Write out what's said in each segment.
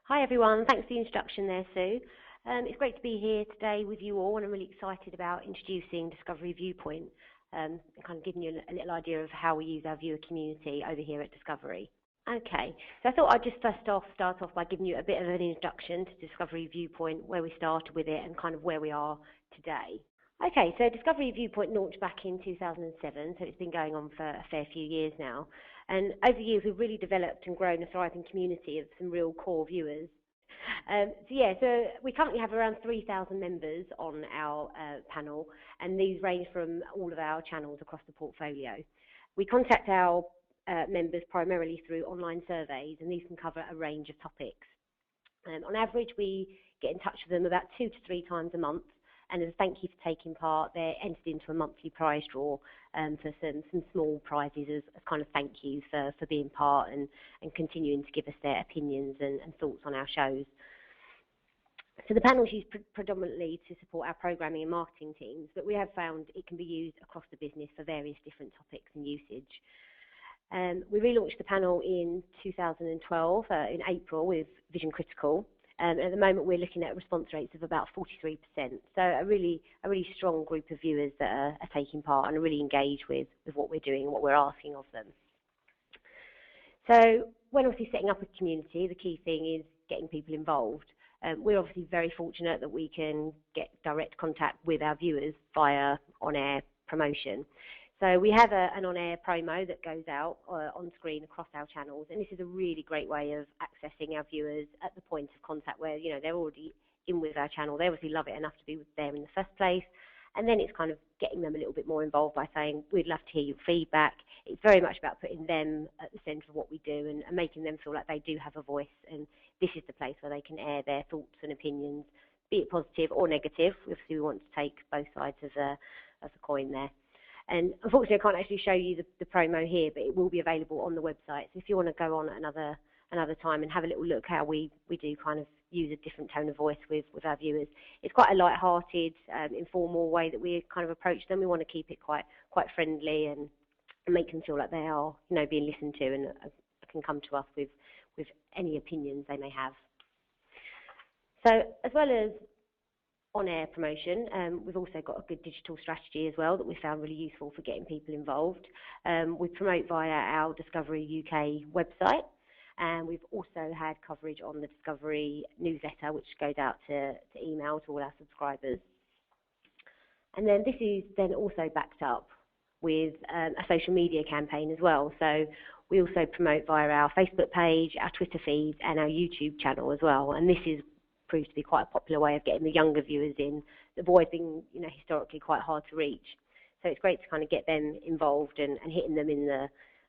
Hi everyone, thanks for the introduction there, Sue. It's great to be here today with you all, and I'm really excited about introducing Discovery Viewpoint and kind of giving you a little idea of how we use our viewer community over here at Discovery. Okay, so I thought I'd just start off by giving you a bit of an introduction to Discovery Viewpoint, where we started with it and kind of where we are today. Okay, so Discovery Viewpoint launched back in 2007, so it's been going on for a fair few years now. And over the years, we've really developed and grown a thriving community of some real core viewers. So we currently have around 3,000 members on our panel, and these range from all of our channels across the portfolio. We contact our members primarily through online surveys, and these can cover a range of topics. On average, we get in touch with them about 2 to 3 times a month, and as a thank you for taking part, they're entered into a monthly prize draw for some small prizes as kind of thank yous for being part and continuing to give us their opinions and thoughts on our shows. So the panel is used predominantly to support our programming and marketing teams, but we have found it can be used across the business for various different topics and usage. We relaunched the panel in 2012, in April, with Vision Critical. At the moment, we're looking at response rates of about 43%. So a really strong group of viewers that are taking part and are really engaged with what we're doing and what we're asking of them. So when obviously setting up a community, the key thing is getting people involved. We're obviously very fortunate that we can get direct contact with our viewers via on-air promotion. So we have an on-air promo that goes out on screen across our channels, and this is a really great way of accessing our viewers at the point of contact where, you know, they're already in with our channel. They obviously love it enough to be there in the first place, and then it's kind of getting them a little bit more involved by saying, we'd love to hear your feedback. It's very much about putting them at the centre of what we do and making them feel like they do have a voice, and this is the place where they can air their thoughts and opinions, be it positive or negative. Obviously, we want to take both sides of the coin there. And unfortunately, I can't actually show you the promo here, but it will be available on the website. So if you want to go on another time and have a little look how we do kind of use a different tone of voice with our viewers. It's quite a light-hearted, informal way that we kind of approach them. We want to keep it quite friendly and make them feel like they are, you know, being listened to and can come to us with any opinions they may have. So as well as on-air promotion, we've also got a good digital strategy as well that we found really useful for getting people involved. We promote via our Discovery UK website, and we've also had coverage on the Discovery newsletter, which goes out to email to all our subscribers. And then this is then also backed up with a social media campaign as well. So we also promote via our Facebook page, our Twitter feed, and our YouTube channel as well. And this is proved to be quite a popular way of getting the younger viewers in, they've always been, you know, historically quite hard to reach. So it's great to kind of get them involved and hitting them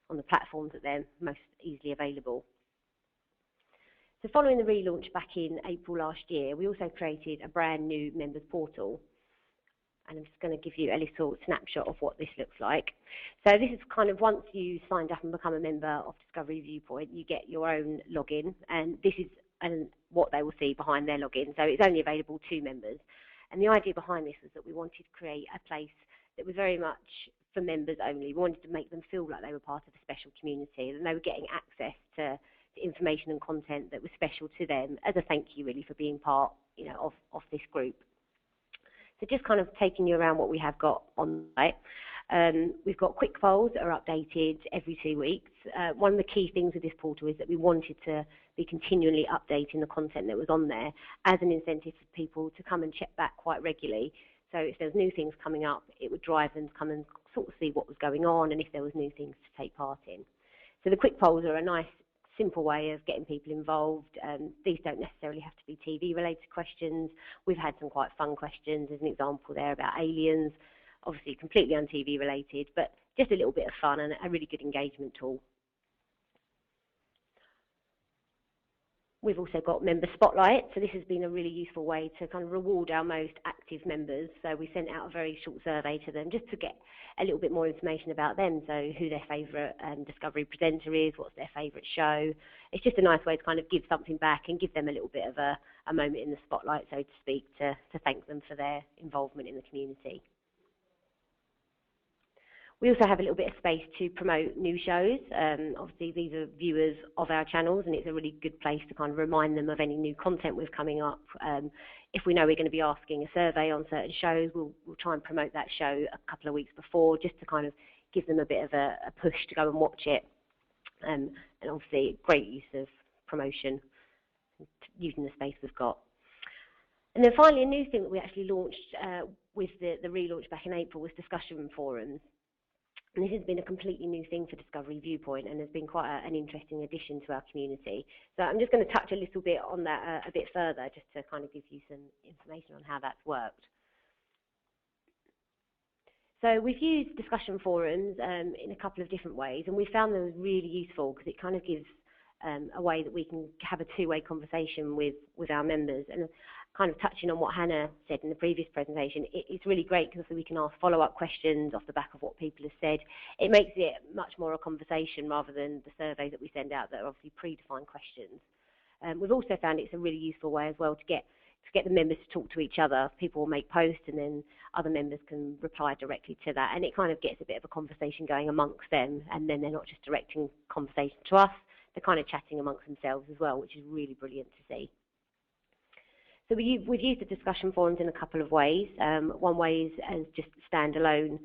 on the platforms that they're most easily available. So following the relaunch back in April last year, we also created a brand new members portal. And I'm just going to give you a little snapshot of what this looks like. So this is kind of once you signed up and become a member of Discovery Viewpoint, you get your own login, and this is what they will see behind their login. So it's only available to members. And the idea behind this was that we wanted to create a place that was very much for members only. We wanted to make them feel like they were part of a special community, and they were getting access to information and content that was special to them as a thank you really for being part, you know, of this group. So just kind of taking you around what we have got on site. We've got quick polls that are updated every 2 weeks. One of the key things with this portal is that we wanted to be continually updating the content that was on there as an incentive for people to come and check back quite regularly. So if there was new things coming up, it would drive them to come and sort of see what was going on and if there was new things to take part in. So the quick polls are a nice, simple way of getting people involved. These don't necessarily have to be TV-related questions. We've had some quite fun questions, as an example there about aliens, obviously completely un-TV related, but just a little bit of fun and a really good engagement tool. We've also got Member Spotlight, so this has been a really useful way to kind of reward our most active members. So we sent out a very short survey to them just to get a little bit more information about them, so who their favourite Discovery presenter is, what's their favourite show. It's just a nice way to kind of give something back and give them a little bit of a moment in the spotlight, so to speak, to thank them for their involvement in the community. We also have a little bit of space to promote new shows. Obviously, these are viewers of our channels, and it's a really good place to kind of remind them of any new content we've coming up. If we know we're going to be asking a survey on certain shows, we'll try and promote that show a couple of weeks before, just to kind of give them a bit of a push to go and watch it. And obviously, great use of promotion, using the space we've got. And then finally, a new thing that we actually launched with the relaunch back in April was discussion forums. And this has been a completely new thing for Discovery Viewpoint, and has been quite an interesting addition to our community. So I'm just going to touch a little bit on that a bit further, just to kind of give you some information on how that's worked. So we've used discussion forums in a couple of different ways, and we found them really useful because it kind of gives a way that we can have a two-way conversation with our members. And kind of touching on what Hannah said in the previous presentation, it's really great because we can ask follow-up questions off the back of what people have said. It makes it much more a conversation rather than the surveys that we send out that are obviously predefined questions. We've also found it's a really useful way as well to get the members to talk to each other. People will make posts and then other members can reply directly to that, and it kind of gets a bit of a conversation going amongst them, and then they're not just directing conversation to us, they're kind of chatting amongst themselves as well, which is really brilliant to see. So we've used the discussion forums in a couple of ways. One way is as just standalone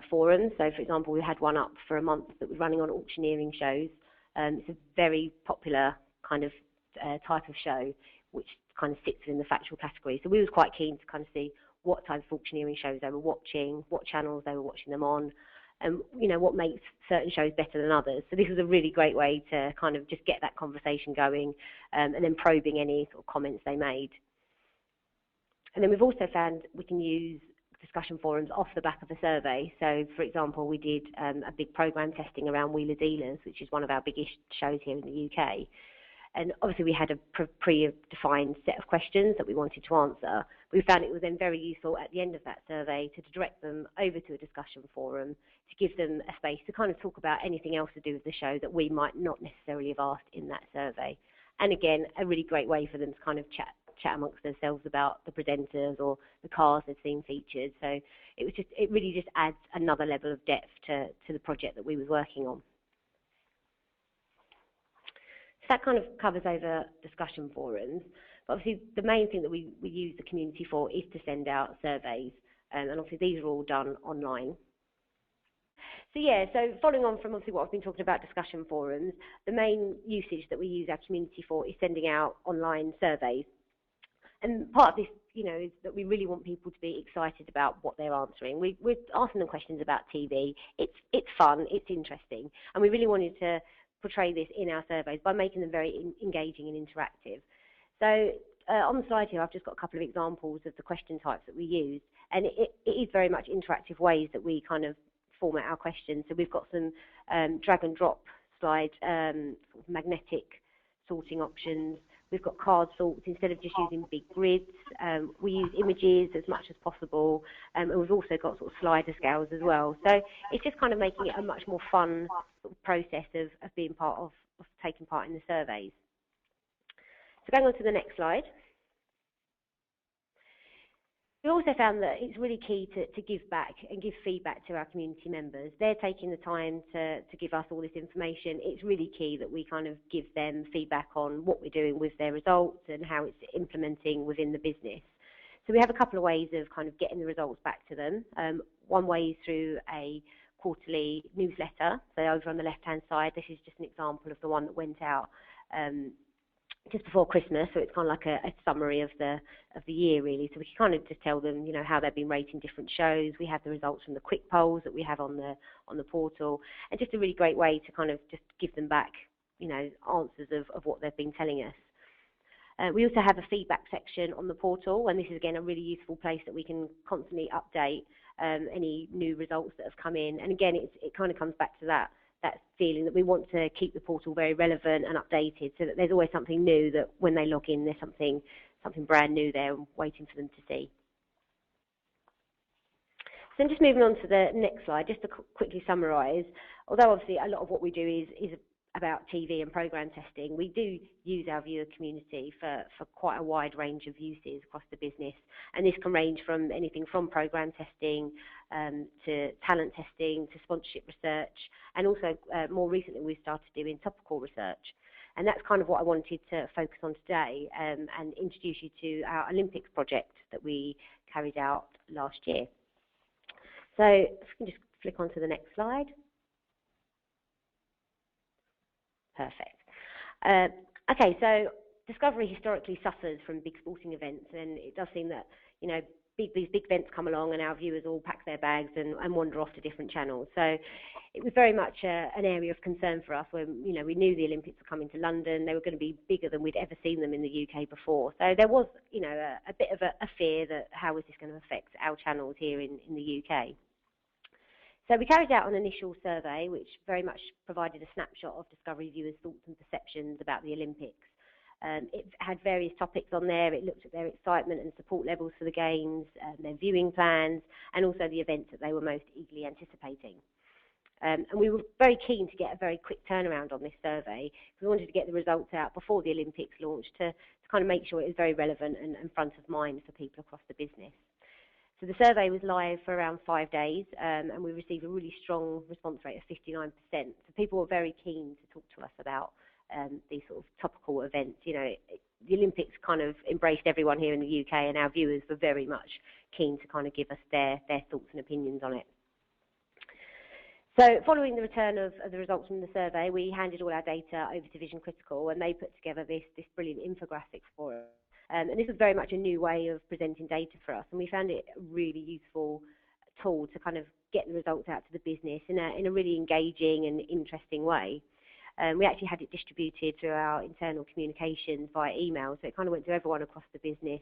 forums. So, for example, we had one up for a month that was running on auctioneering shows. It's a very popular kind of type of show, which kind of sits within the factual category. So we was quite keen to kind of see what type of auctioneering shows they were watching, what channels they were watching them on, and you know, what makes certain shows better than others. So this was a really great way to kind of just get that conversation going, and then probing any sort of comments they made. And then we've also found we can use discussion forums off the back of a survey. So, for example, we did a big program testing around Wheeler Dealers, which is one of our biggest shows here in the UK. And obviously we had a pre-defined set of questions that we wanted to answer. We found it was then very useful at the end of that survey to direct them over to a discussion forum to give them a space to kind of talk about anything else to do with the show that we might not necessarily have asked in that survey. And again, a really great way for them to kind of chat amongst themselves about the presenters or the cars they've seen featured. So it really just adds another level of depth to the project that we was working on. So that kind of covers over discussion forums. But obviously the main thing that we use the community for is to send out surveys, and obviously these are all done online. So yeah, so following on from obviously what I've been talking about discussion forums, the main usage that we use our community for is sending out online surveys. And part of this, you know, is that we really want people to be excited about what they're answering. We're asking them questions about TV. It's fun, it's interesting, and we really wanted to portray this in our surveys by making them very engaging and interactive. So on the slide here, I've just got a couple of examples of the question types that we use, and it is very much interactive ways that we kind of format our questions. So we've got some drag and drop slide, sort of magnetic sorting options. We've got card sorts. Instead of just using big grids, we use images as much as possible, and we've also got sort of slider scales as well. So it's just kind of making it a much more fun sort of process of being part of taking part in the surveys. So going on to the next slide. We also found that it's really key to give back and give feedback to our community members. They're taking the time to give us all this information. It's really key that we kind of give them feedback on what we're doing with their results and how it's implementing within the business. So we have a couple of ways of kind of getting the results back to them. One way is through a quarterly newsletter. So over on the left-hand side, this is just an example of the one that went out just before Christmas, so it's kind of like a summary of the year really. So we can kind of just tell them, you know, how they've been rating different shows. We have the results from the quick polls that we have on the portal, and just a really great way to kind of just give them back, you know, answers of what they've been telling us. We also have a feedback section on the portal, and this is again a really useful place that we can constantly update any new results that have come in. And again, it kind of comes back to that feeling that we want to keep the portal very relevant and updated, so that there's always something new, that when they log in, there's something brand new there waiting for them to see. So just moving on to the next slide, just to quickly summarise, although obviously a lot of what we do is about TV and program testing, we do use our viewer community for quite a wide range of uses across the business, and this can range from anything from program testing to talent testing to sponsorship research, and also more recently we started doing topical research. And that's kind of what I wanted to focus on today, and introduce you to our Olympics project that we carried out last year. So if we can just flick on to the next slide. Perfect. Okay, so Discovery historically suffers from big sporting events, and it does seem that, you know, these big events come along and our viewers all pack their bags and wander off to different channels. So it was very much an area of concern for us when, you know, we knew the Olympics were coming to London. They were going to be bigger than we'd ever seen them in the UK before. So there was, you know, a bit of a fear that how is this going to affect our channels here in the UK. So we carried out an initial survey which very much provided a snapshot of Discovery viewers' thoughts and perceptions about the Olympics. It had various topics on there. It looked at their excitement and support levels for the Games, their viewing plans, and also the events that they were most eagerly anticipating. And we were very keen to get a very quick turnaround on this survey, because we wanted to get the results out before the Olympics launched to kind of make sure it was very relevant and front of mind for people across the business. So the survey was live for around 5 days, and we received a really strong response rate of 59%. So people were very keen to talk to us about these sort of topical events. You know, the Olympics kind of embraced everyone here in the UK, and our viewers were very much keen to kind of give us their thoughts and opinions on it. So following the return of the results from the survey, we handed all our data over to Vision Critical, and they put together this brilliant infographic for us. And this was very much a new way of presenting data for us, and we found it a really useful tool to kind of get the results out to the business in a really engaging and interesting way. We actually had it distributed through our internal communications via email, so it kind of went to everyone across the business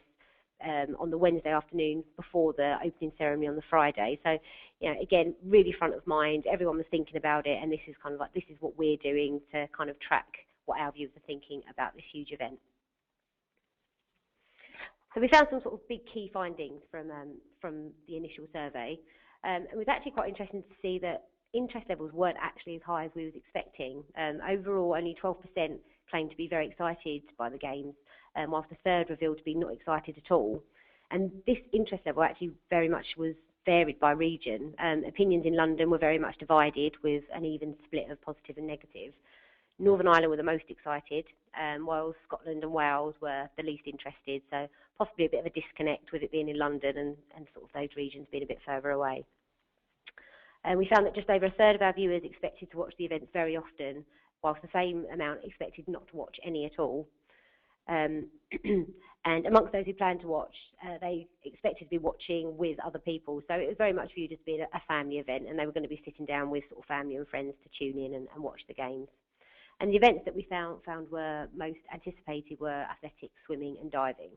on the Wednesday afternoon before the opening ceremony on the Friday. So, you know, again, really front of mind. Everyone was thinking about it, and this is kind of like, this is what we're doing to kind of track what our viewers are thinking about this huge event. So we found some sort of big key findings from the initial survey, and it was actually quite interesting to see that interest levels weren't actually as high as we was expecting. Overall, only 12% claimed to be very excited by the Games, whilst a third revealed to be not excited at all. And this interest level actually very much was varied by region. Opinions in London were very much divided, with an even split of positive and negative. Northern Ireland were the most excited, while Scotland and Wales were the least interested, so possibly a bit of a disconnect with it being in London and sort of those regions being a bit further away. We found that just over a third of our viewers expected to watch the events very often, whilst the same amount expected not to watch any at all. And amongst those who planned to watch, they expected to be watching with other people, so it was very much viewed as being a family event, and they were going to be sitting down with sort of family and friends to tune in and watch the Games. And the events that we found were most anticipated were athletics, swimming and diving.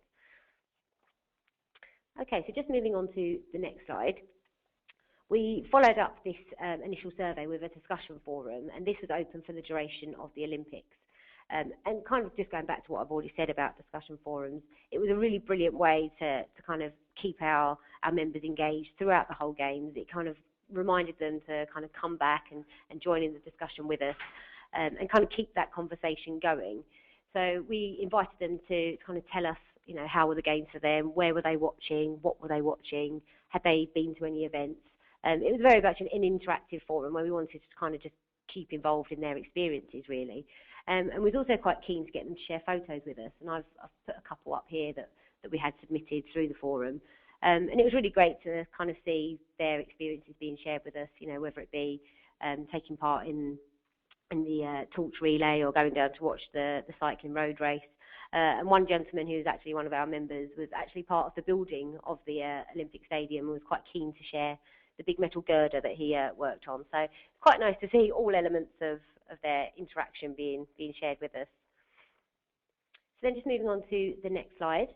Okay, so just moving on to the next slide. We followed up this initial survey with a discussion forum, and this was open for the duration of the Olympics. And kind of just going back to what I've already said about discussion forums, it was a really brilliant way to kind of keep our members engaged throughout the whole Games. It kind of reminded them to kind of come back and join in the discussion with us. And kind of keep that conversation going. So we invited them to kind of tell us, you know, how were the Games for them, where were they watching, what were they watching, had they been to any events. It was very much an interactive forum where we wanted to kind of just keep involved in their experiences, really. And we was also quite keen to get them to share photos with us, and I've put a couple up here that we had submitted through the forum. And it was really great to kind of see their experiences being shared with us, you know, whether it be taking part in the torch relay or going down to watch the cycling road race. And one gentleman who was actually one of our members was actually part of the building of the Olympic Stadium and was quite keen to share the big metal girder that he worked on. So it's quite nice to see all elements of their interaction being shared with us. So then just moving on to the next slide,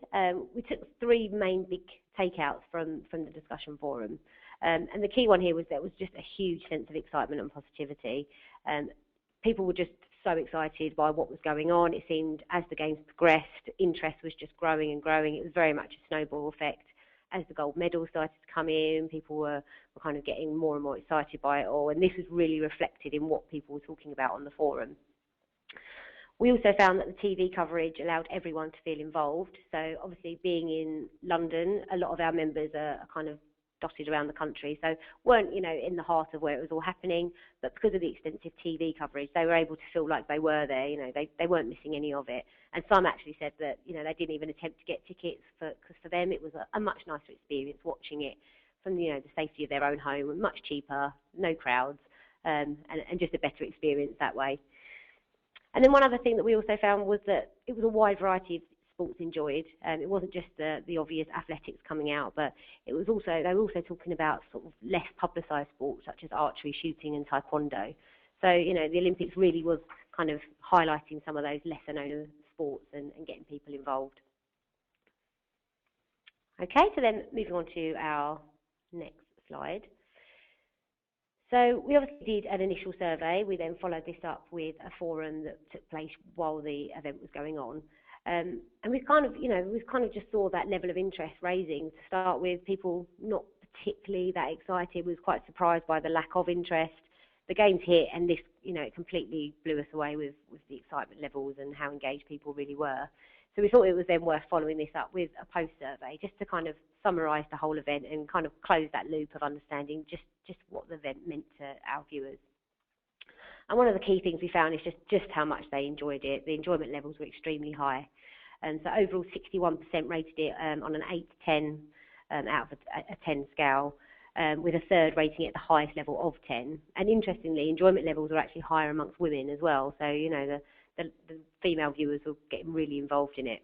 we took 3 main big takeouts from the discussion forum. And the key one here was there was just a huge sense of excitement and positivity. People were just so excited by what was going on. It seemed as the Games progressed, interest was just growing and growing. It was very much a snowball effect. As the gold medals started to come in, people were kind of getting more and more excited by it all, and this was really reflected in what people were talking about on the forum. We also found that the TV coverage allowed everyone to feel involved. So obviously being in London, a lot of our members are kind of dotted around the country, so weren't, you know, in the heart of where it was all happening, but because of the extensive TV coverage, they were able to feel like they were there, you know, they weren't missing any of it. And some actually said that, you know, they didn't even attempt to get tickets because for them it was a much nicer experience watching it from, you know, the safety of their own home, much cheaper, no crowds, and just a better experience that way. And then one other thing that we also found was that it was a wide variety of sports enjoyed. It wasn't just the obvious athletics coming out, but it was also, they were also talking about sort of less publicised sports such as archery, shooting and taekwondo. So, you know, the Olympics really was kind of highlighting some of those lesser known sports and getting people involved. Okay, so then moving on to our next slide. So we obviously did an initial survey. We then followed this up with a forum that took place while the event was going on. And we've kind of, you know, we've kind of just saw that level of interest raising to start with. People not particularly that excited. We were quite surprised by the lack of interest. The games hit, and this, you know, it completely blew us away with the excitement levels and how engaged people really were. So we thought it was then worth following this up with a post survey, just to kind of summarise the whole event and kind of close that loop of understanding just what the event meant to our viewers. And one of the key things we found is just how much they enjoyed it. The enjoyment levels were extremely high. And so overall 61% rated it on an 8 to 10 out of a 10 scale, with a third rating it at the highest level of 10. And interestingly, enjoyment levels were actually higher amongst women as well. So, you know, the female viewers were getting really involved in it.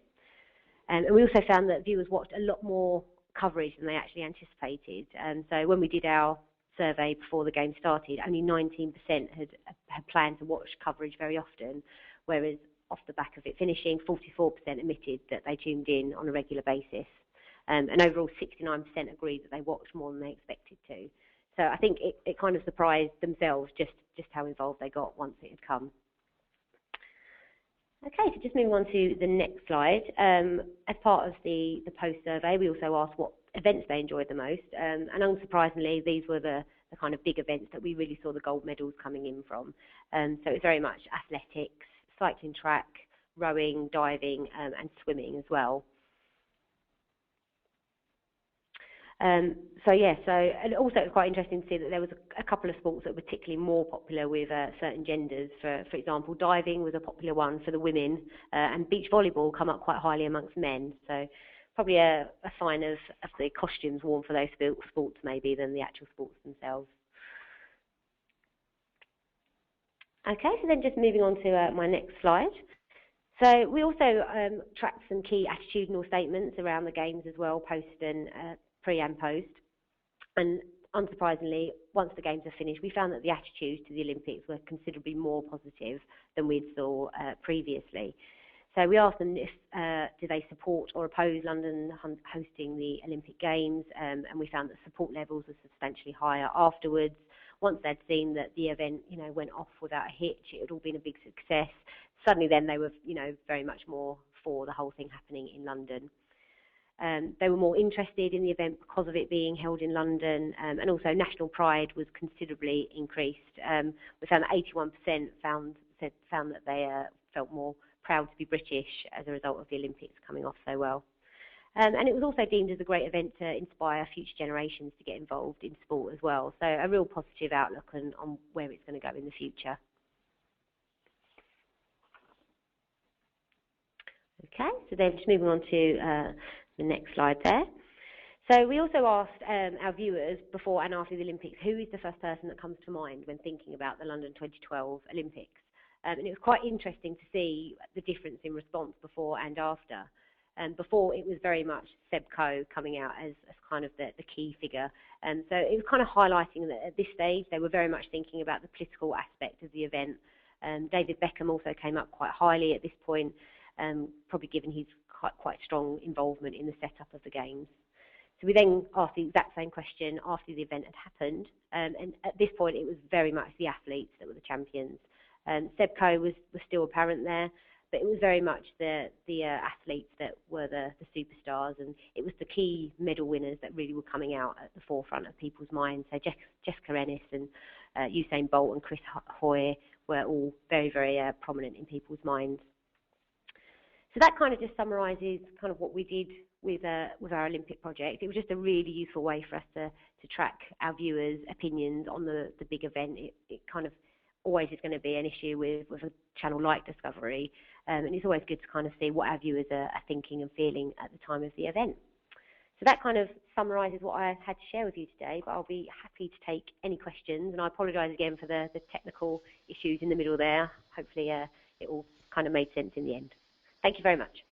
And we also found that viewers watched a lot more coverage than they actually anticipated. And so when we did our survey before the game started, only 19% had planned to watch coverage very often, whereas off the back of it finishing, 44% admitted that they tuned in on a regular basis. And overall 69% agreed that they watched more than they expected to. So I think it kind of surprised themselves just how involved they got once it had come. Okay, so just moving on to the next slide. As part of the post survey, we also asked what events they enjoyed the most, and unsurprisingly, these were the kind of big events that we really saw the gold medals coming in from. So it's very much athletics, cycling track, rowing, diving, and swimming as well. And also it was quite interesting to see that there was a couple of sports that were particularly more popular with certain genders. For example, diving was a popular one for the women, and beach volleyball come up quite highly amongst men. So probably a sign of the costumes worn for those sports maybe than the actual sports themselves. Okay, so then just moving on to my next slide. So we also tracked some key attitudinal statements around the games as well, post and pre and post. And unsurprisingly, once the games are finished, we found that the attitudes to the Olympics were considerably more positive than we'd saw previously. So we asked them if do they support or oppose London hosting the Olympic Games, and we found that support levels were substantially higher afterwards. Once they'd seen that the event, you know, went off without a hitch, it had all been a big success. Suddenly, then they were, you know, very much more for the whole thing happening in London. They were more interested in the event because of it being held in London, and also national pride was considerably increased. We found that 81% found that they felt more proud to be British as a result of the Olympics coming off so well. And it was also deemed as a great event to inspire future generations to get involved in sport as well. So a real positive outlook on where it's going to go in the future. Okay, so then just moving on to the next slide there. So we also asked our viewers before and after the Olympics, who is the first person that comes to mind when thinking about the London 2012 Olympics? And it was quite interesting to see the difference in response before and after. Before, it was very much Seb Coe coming out as kind of the key figure. And so it was kind of highlighting that at this stage, they were very much thinking about the political aspect of the event. David Beckham also came up quite highly at this point, probably given his quite strong involvement in the setup of the Games. So we then asked the exact same question after the event had happened. And at this point, it was very much the athletes that were the champions. Seb Coe was still apparent there, but it was very much the athletes that were the superstars, and it was the key medal winners that really were coming out at the forefront of people's minds. So Jessica Ennis and Usain Bolt and Chris Hoy were all very, very prominent in people's minds. So that kind of just summarises kind of what we did with our Olympic project. It was just a really useful way for us to track our viewers' opinions on the big event. It kind of always is going to be an issue with a channel like Discovery, and it's always good to kind of see what our viewers are thinking and feeling at the time of the event. So that kind of summarises what I had to share with you today, but I'll be happy to take any questions, and I apologise again for the technical issues in the middle there. Hopefully it all kind of made sense in the end. Thank you very much.